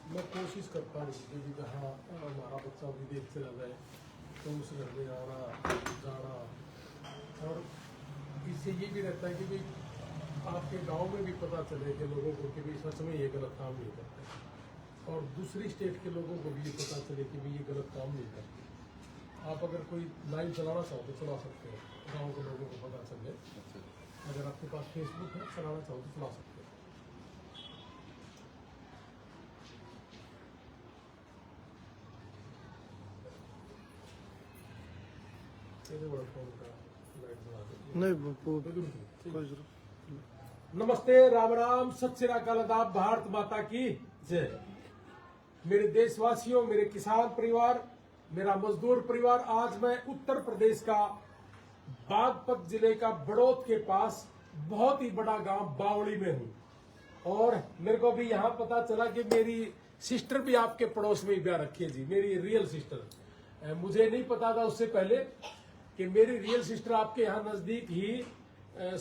मैं कोशिश करता हूँ कि जहाँ हमारा बच्चा विदेश चला जाए तो उस घर में आना जाना, और इससे ये भी रहता है कि भाई आपके गांव में भी पता चले कि लोगों को कि भाई सच में ये गलत काम नहीं करते, और दूसरी स्टेट के लोगों को भी ये पता चले कि भाई ये गलत काम नहीं करते। आप अगर कोई लाइव चलाना चाहो तो चला सकते हो, गाँव के लोगों को पता चले। अगर आपके पास फेसबुक है, चलाना चाहो तो चला सकते हो। नमस्ते, राम राम, सत श्री अकाल, आदाब, भारत माता की जय। मेरे देशवासियों, मेरे किसान परिवार, मेरा मजदूर परिवार, आज मैं उत्तर प्रदेश का बागपत जिले का बड़ौत के पास बहुत ही बड़ा गांव बावड़ी में हूं, और मेरे को भी यहां पता चला कि मेरी सिस्टर भी आपके पड़ोस में ही ब्याह रखी है जी, मेरी रियल सिस्टर। मुझे नहीं पता था उससे पहले कि मेरी रियल सिस्टर आपके यहाँ नजदीक ही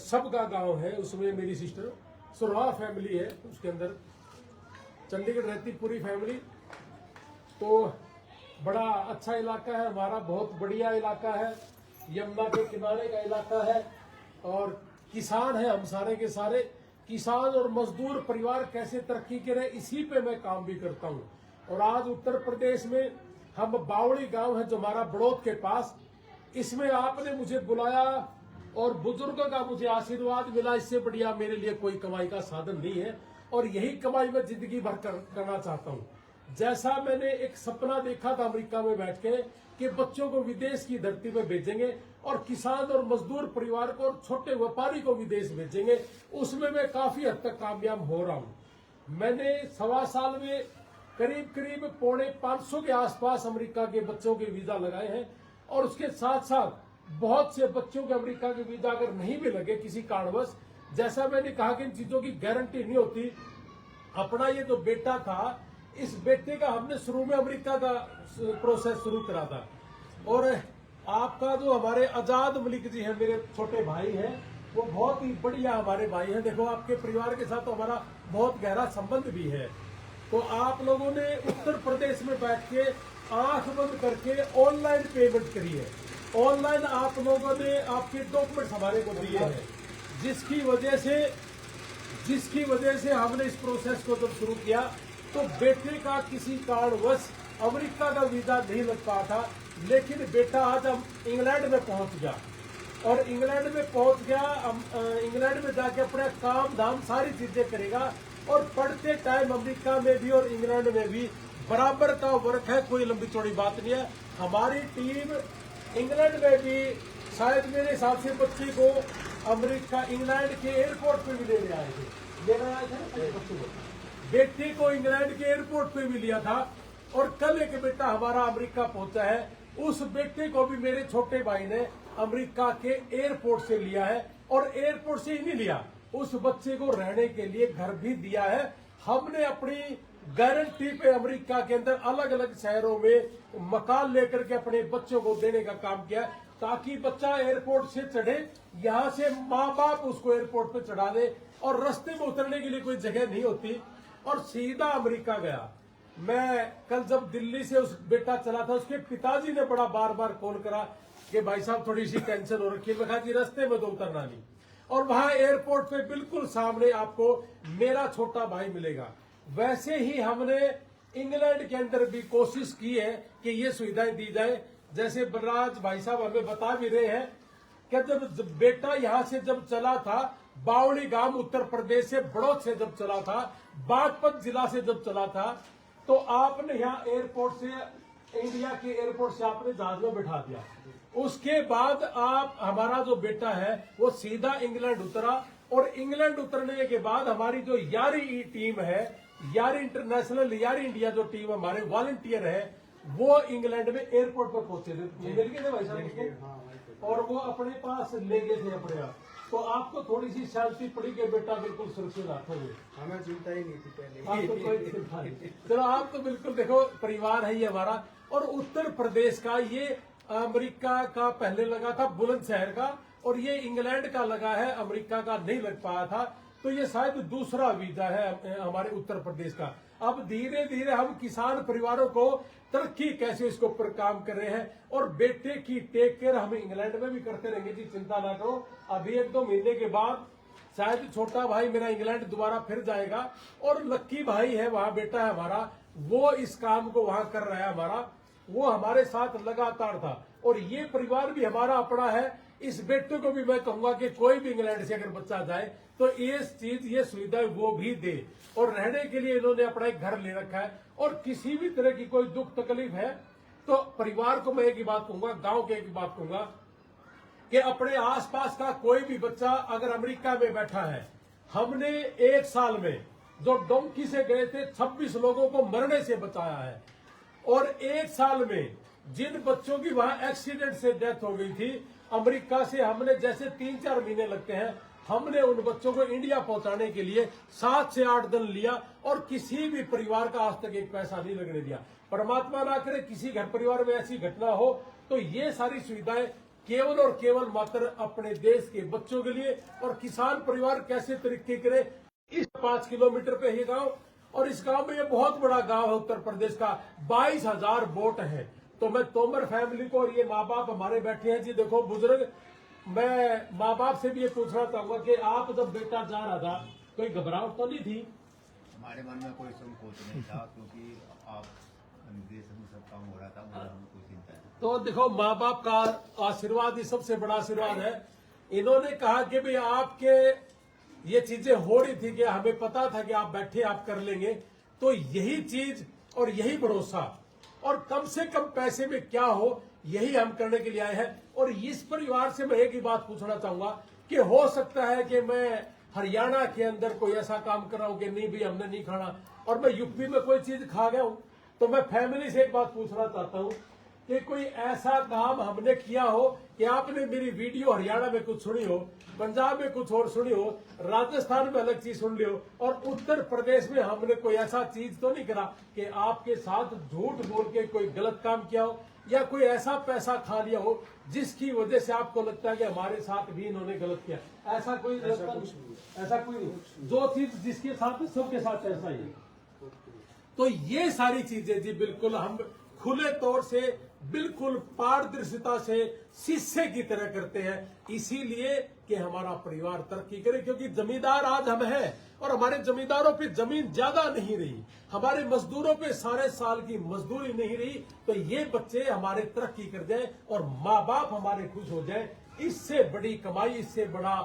सबका गांव है, उसमें मेरी सिस्टर सुरहा फैमिली है, उसके अंदर चंडीगढ़ रहती पूरी फैमिली। तो बड़ा अच्छा इलाका है हमारा, बहुत बढ़िया इलाका है, यमुना के किनारे का इलाका है, और किसान है हम सारे के सारे। किसान और मजदूर परिवार कैसे तरक्की करे, इसी पे मैं काम भी करता हूँ। और आज उत्तर प्रदेश में हम बावड़ी गांव है जो हमारा बड़ौत के पास, इसमें आपने मुझे बुलाया और बुजुर्गों का मुझे आशीर्वाद मिला, इससे बढ़िया मेरे लिए कोई कमाई का साधन नहीं है, और यही कमाई मैं जिंदगी भर करना चाहता हूँ। जैसा मैंने एक सपना देखा था अमेरिका में बैठ के कि बच्चों को विदेश की धरती में भेजेंगे, और किसान और मजदूर परिवार को और छोटे व्यापारी को विदेश भेजेंगे, उसमें मैं काफी हद तक कामयाब हो रहा हूँ। मैंने 1.25 साल में करीब करीब 450 के आसपास अमेरिका के बच्चों के वीजा लगाए हैं, और उसके साथ साथ बहुत से बच्चों के अमेरिका के वीजा अगर नहीं भी लगे किसी कारणवश, जैसा मैंने कहा कि इन चीजों की गारंटी नहीं होती। अपना ये जो बेटा था, इस बेटे का हमने शुरू में अमेरिका का प्रोसेस शुरू करा था, और आपका जो हमारे आजाद मलिक जी हैं, मेरे छोटे भाई हैं, वो बहुत ही बढ़िया हमारे भाई हैं। देखो, आपके परिवार के साथ तो हमारा बहुत गहरा संबंध भी है। तो आप लोगों ने उत्तर प्रदेश में बैठ के आंख बंद करके ऑनलाइन पेमेंट करी है, ऑनलाइन आप लोगों ने आपके डॉक्यूमेंट्स हमारे को दिए हैं, जिसकी वजह से हमने इस प्रोसेस को जब शुरू किया तो बेटे का किसी कारणवश अमेरिका का वीजा नहीं लग पाया था, लेकिन बेटा आज हम इंग्लैंड में पहुंच गया, और इंग्लैंड में जाके अपना काम धाम सारी चीजें करेगा, और पढ़ते टाइम अमेरिका में भी और इंग्लैंड में भी बराबर का वर्क है, कोई लंबी चौड़ी बात नहीं है। हमारी टीम इंग्लैंड में भी शायद मेरे हिसाब से बच्चे को अमेरिका इंग्लैंड के एयरपोर्ट पे भी लेने आए थे, लेना आए थे ना बच्चे को, बेटे को इंग्लैंड के एयरपोर्ट पे भी लिया था, और कल एक बेटा हमारा अमेरिका पहुंचा है, उस बेटे को भी मेरे छोटे भाई ने अमेरिका के एयरपोर्ट से लिया है, और एयरपोर्ट से ही नहीं लिया, उस बच्चे को रहने के लिए घर भी दिया है। हमने अपनी गारंटी पे अमेरिका के अंदर अलग अलग शहरों में मकान लेकर के अपने बच्चों को देने का काम किया, ताकि बच्चा एयरपोर्ट से चढ़े, यहाँ से माँ बाप उसको एयरपोर्ट पे चढ़ा दे, और रास्ते में उतरने के लिए कोई जगह नहीं होती, और सीधा अमेरिका गया। मैं कल जब दिल्ली से उस बेटा चला था, उसके पिताजी ने बड़ा बार बार कॉल करा कि भाई साहब थोड़ी सी टेंशन हो रखी है। मैं कहा जी रास्ते में तो उतरना नहीं, और वहां एयरपोर्ट पे बिल्कुल सामने आपको मेरा छोटा भाई मिलेगा। वैसे ही हमने इंग्लैंड के अंदर भी कोशिश की है कि ये सुविधाएं दी जाए, जैसे बलराज भाई साहब हमें बता भी रहे हैं कि जब बेटा यहाँ से जब चला था, बावड़ी गांव उत्तर प्रदेश से बड़ौत से जब चला था, बागपत जिला से जब चला था, तो आपने यहाँ एयरपोर्ट से, इंडिया के एयरपोर्ट से आपने जहाज में बिठा दिया। उसके बाद आप, हमारा जो बेटा है वो सीधा इंग्लैंड उतरा, और इंग्लैंड उतरने के बाद हमारी जो यारी टीम है, यारी इंटरनेशनल, यारी इंडिया जो टीम हमारे वॉलंटियर है, वो इंग्लैंड में एयरपोर्ट पर पहुंचे थे, मिल गए थे भाई साहब, और वो अपने पास ले गए थे अपने आप। तो आपको थोड़ी सी शांति पड़ी कि बेटा बिल्कुल सुरक्षित हाथों में, हमें चिंता ही नहीं थी पहले। आपको कोई चिंता नहीं। चलो, आप तो बिल्कुल देखो परिवार है ये हमारा। और उत्तर प्रदेश का ये अमेरिका का पहले लगा था बुलंदशहर का, और ये इंग्लैंड का लगा है, अमेरिका का नहीं लग पाया था। तो ये शायद दूसरा वीजा है हमारे उत्तर प्रदेश का। अब धीरे धीरे हम किसान परिवारों को तरक्की कैसे इसके ऊपर काम कर रहे हैं, और बेटे की टेक केयर हम इंग्लैंड में भी करते रहेंगे जी, चिंता ना करो। अभी 1-2 महीने के बाद शायद छोटा भाई मेरा इंग्लैंड दोबारा फिर जाएगा, और लक्की भाई है वहां, बेटा है हमारा, वो इस काम को वहां कर रहा है हमारा, वो हमारे साथ लगातार था। और ये परिवार भी हमारा अपना है। इस बेटे को भी मैं कहूंगा कि कोई भी इंग्लैंड से अगर बच्चा जाए तो ये सुविधा वो भी दे। और रहने के लिए इन्होंने अपना एक घर ले रखा है, और किसी भी तरह की कोई दुख तकलीफ है तो परिवार को मैं एक ही बात कहूंगा, गांव के एक ही बात कहूंगा कि अपने आसपास का कोई भी बच्चा अगर अमेरिका में बैठा है, हमने 1 साल में जो डोंकी से गए थे 26 लोगों को मरने से बचाया है। और 1 साल में जिन बच्चों की वहां एक्सीडेंट से डेथ हो गई थी, अमेरिका से हमने जैसे 3-4 महीने लगते हैं, हमने उन बच्चों को इंडिया पहुंचाने के लिए 7 से 8 दिन लिया, और किसी भी परिवार का आज तक एक पैसा नहीं लगने दिया। परमात्मा ना करे किसी घर परिवार में ऐसी घटना हो। तो ये सारी सुविधाएं केवल और केवल मात्र अपने देश के बच्चों के लिए, और किसान परिवार कैसे तरक्की करे। इस 5 किलोमीटर पे ही गांव, और इस गांव में ये बहुत बड़ा गांव है उत्तर प्रदेश का, 22,000 वोट है। तो मैं तोमर फैमिली को, और ये माँ बाप हमारे बैठे हैं जी, देखो बुजुर्ग, मैं माँ बाप से भी ये पूछना चाहूंगा कि आप जब बेटा जा रहा था कोई घबराहट तो नहीं थी? हमारे मन में कोई संकोच नहीं था, क्योंकि आप देश में सब काम हो रहा था, मुझे हमें कोई चिंता नहीं। तो देखो माँ बाप का आशीर्वाद ही सबसे बड़ा आशीर्वाद है। इन्होंने कहा कि भाई आपके ये चीजें हो रही थी कि हमें पता था कि आप बैठे आप कर लेंगे, तो यही चीज और यही भरोसा, और कम से कम पैसे में क्या हो, यही हम करने के लिए आए हैं। और इस परिवार से मैं एक ही बात पूछना चाहूंगा कि हो सकता है कि मैं हरियाणा के अंदर कोई ऐसा काम कर रहा हूं कि नहीं भी हमने नहीं खाना, और मैं यूपी में कोई चीज खा गया हूं, तो मैं फैमिली से एक बात पूछना चाहता हूं कि कोई ऐसा काम हमने किया हो कि आपने मेरी वीडियो हरियाणा में कुछ सुनी हो, पंजाब में कुछ और सुनी हो, राजस्थान में अलग चीज सुन ली हो, और उत्तर प्रदेश में हमने कोई ऐसा चीज तो नहीं करा कि आपके साथ झूठ बोल के कोई गलत काम किया हो, या कोई ऐसा पैसा खा लिया हो जिसकी वजह से आपको लगता है कि हमारे साथ भी इन्होंने गलत किया? ऐसा कोई ऐसा कोई नहीं। जो चीज जिसके साथ है सबके साथ ऐसा ही है। तो ये सारी चीजें जी बिल्कुल हम खुले तौर से, बिल्कुल पारदर्शिता से शीशे की तरह करते हैं, इसीलिए कि हमारा परिवार तरक्की करे। क्योंकि जमींदार आज हम हैं, और हमारे जमींदारों पे जमीन ज्यादा नहीं रही, हमारे मजदूरों पे सारे साल की मजदूरी नहीं रही, तो ये बच्चे हमारे तरक्की कर जाए और माँ बाप हमारे खुश हो जाए, इससे बड़ी कमाई, इससे बड़ा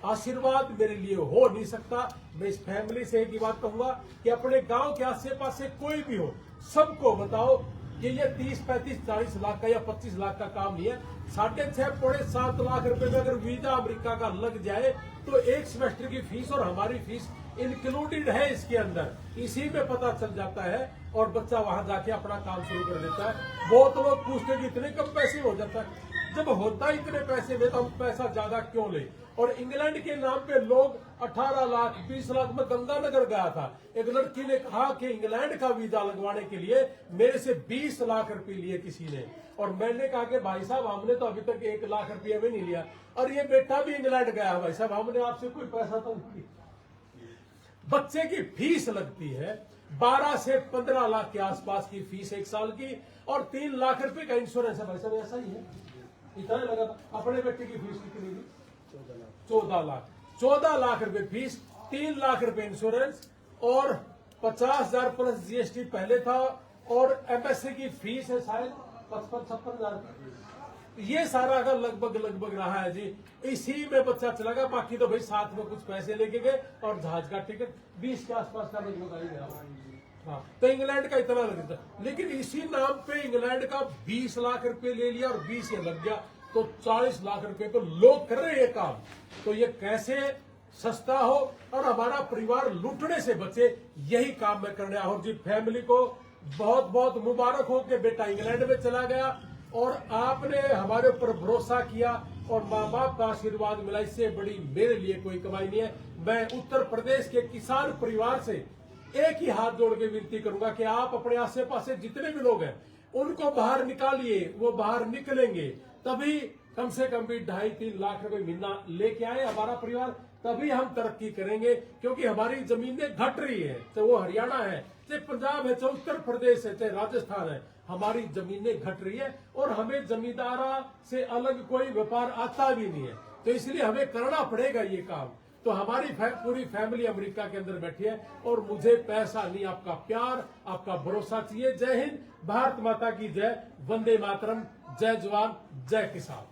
आशीर्वाद मेरे लिए हो नहीं सकता। मैं इस फैमिली से एक ही बात कहूंगा कि अपने गांव के आसे पास से कोई भी हो, सबको बताओ कि ये 30, 35, 40 लाख का या 25 लाख का काम नहीं है। 6.5-7 लाख रुपए में अगर वीजा अमेरिका का लग जाए तो एक सेमेस्टर की फीस और हमारी फीस इंक्लूडेड है इसके अंदर, इसी में पता चल जाता है, और बच्चा वहां जाके अपना काम शुरू कर देता है। बहुत लोग पूछते कि इतने कम पैसे हो जाता है, जब होता इतने पैसे में तो हम पैसा ज्यादा क्यों ले। और इंग्लैंड के नाम पे लोग 18 लाख 20 लाख में गंगानगर गया था, एक लड़की ने कहा कि इंग्लैंड का वीजा लगवाने के लिए मेरे से 20 लाख रुपए लिए किसी ने, और मैंने कहा कि भाई साहब हमने तो अभी तक 1 लाख रुपये भी नहीं लिया, और ये बेटा भी इंग्लैंड गया भाई साहब, हमने आपसे कोई पैसा तो नहीं लिया। बच्चे की फीस लगती है 12 से 15 लाख के आसपास की फीस 1 साल की, और 3 लाख रुपए का इंश्योरेंस है भाई साहब, ऐसा ही है, इतना लगा था। अपने बेटे की फीस कितनी थी? 14 लाख रुपए फीस, 3 लाख रुपए इंश्योरेंस, और 50,000 प्लस जीएसटी पहले था, और एमएससी की फीस है शायद 55-56 हजार। ये सारा का लगभग रहा है जी, इसी में बच्चा चला गया। बाकी तो भाई साथ में कुछ पैसे लेके गए, और जहाज का टिकट 20 के आसपास का लगभग आई गया। हाँ, तो इंग्लैंड का इतना लग था, लेकिन इसी नाम पे इंग्लैंड का 20 लाख रुपए ले लिया, और 20 ये लग गया, तो 40 लाख रुपए को लोग कर रहे हैं काम। तो ये कैसे सस्ता हो और हमारा परिवार लूटने से बचे, यही काम मैं करने आया हूं जी। फैमिली को बहुत बहुत मुबारक हो कि बेटा इंग्लैंड में चला गया, और आपने हमारे ऊपर भरोसा किया, और माँ बाप का आशीर्वाद मिला, इससे बड़ी मेरे लिए कोई कमाई नहीं है। मैं उत्तर प्रदेश के किसान परिवार से एक ही हाथ जोड़ के विनती करूंगा कि आप अपने आसे पास जितने भी लोग हैं उनको बाहर निकालिए, वो बाहर निकलेंगे तभी कम से कम भी 2.5-3 लाख रुपए महीना लेके आए हमारा परिवार, तभी हम तरक्की करेंगे, क्योंकि हमारी जमीनें घट रही है, चाहे वो हरियाणा है, चाहे पंजाब है, चाहे उत्तर प्रदेश है, चाहे राजस्थान है, हमारी जमीनें घट रही है और हमें जमींदारा से अलग कोई व्यापार आता भी नहीं है। तो इसलिए हमें करना पड़ेगा ये काम। तो हमारी पूरी फैमिली अमेरिका के अंदर बैठी है और मुझे पैसा नहीं, आपका प्यार, आपका भरोसा चाहिए। जय हिंद, भारत माता की जय, वंदे मातरम, जय जवान, जय किसान।